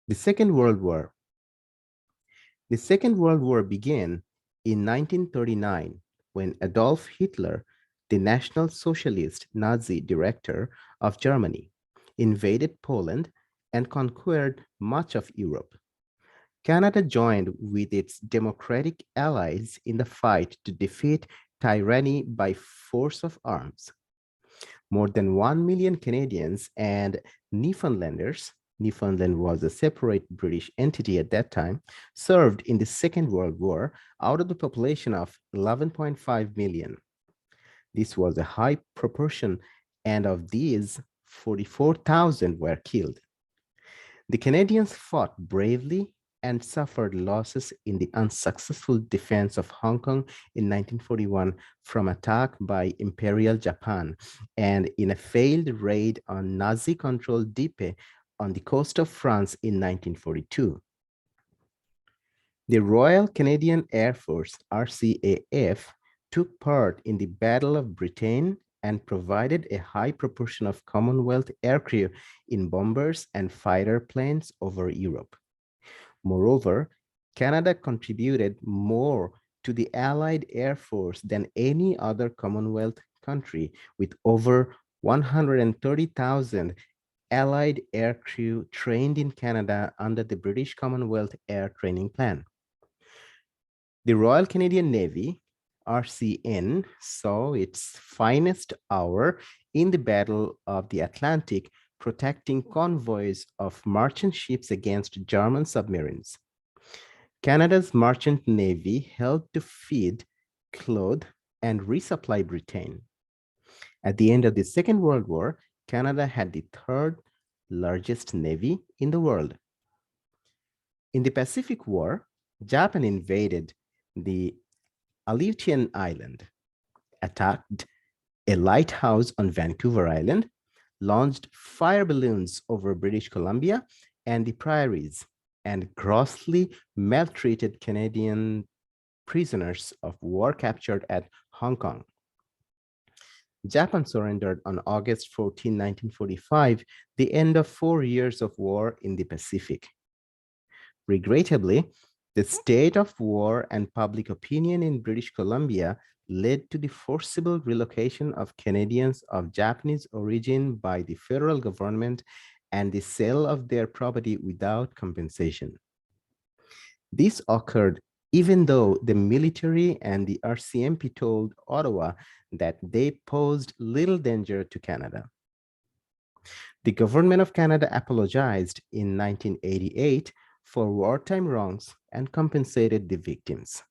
The Second World War. The Second World War began in 1939 when Adolf Hitler, the National Socialist Nazi director of Germany, invaded Poland and conquered much of Europe. Canada joined with its democratic allies in the fight to defeat tyranny by force of arms. More than 1 million Canadians and Newfoundlanders, Newfoundland was a separate British entity at that time, served in the Second World War out of the population of 11.5 million. This was a high proportion, and of these, 44,000 were killed. The Canadians fought bravely and suffered losses in the unsuccessful defense of Hong Kong in 1941 from attack by Imperial Japan and in a failed raid on Nazi-controlled Dieppe on the coast of France in 1942. The Royal Canadian Air Force, RCAF, took part in the Battle of Britain and provided a high proportion of Commonwealth aircrew in bombers and fighter planes over Europe. Moreover, Canada contributed more to the Allied Air Force than any other Commonwealth country, with over 130,000 Allied aircrew trained in Canada under the British Commonwealth Air Training Plan. The Royal Canadian Navy, RCN, saw its finest hour in the Battle of the Atlantic, protecting convoys of merchant ships against German submarines. Canada's merchant navy helped to feed, clothe, and resupply Britain. At the end of the Second World War, Canada had the third largest navy in the world. In the Pacific War, Japan invaded the Aleutian Island, attacked a lighthouse on Vancouver Island, launched fire balloons over British Columbia and the prairies, and grossly maltreated Canadian prisoners of war captured at Hong Kong. Japan surrendered on August 14, 1945, the end of 4 years of war in the Pacific. Regrettably, the state of war and public opinion in British Columbia led to the forcible relocation of Canadians of Japanese origin by the federal government and the sale of their property without compensation. This occurred even though the military and the RCMP told Ottawa that they posed little danger to Canada. The government of Canada apologized in 1988 for wartime wrongs and compensated the victims.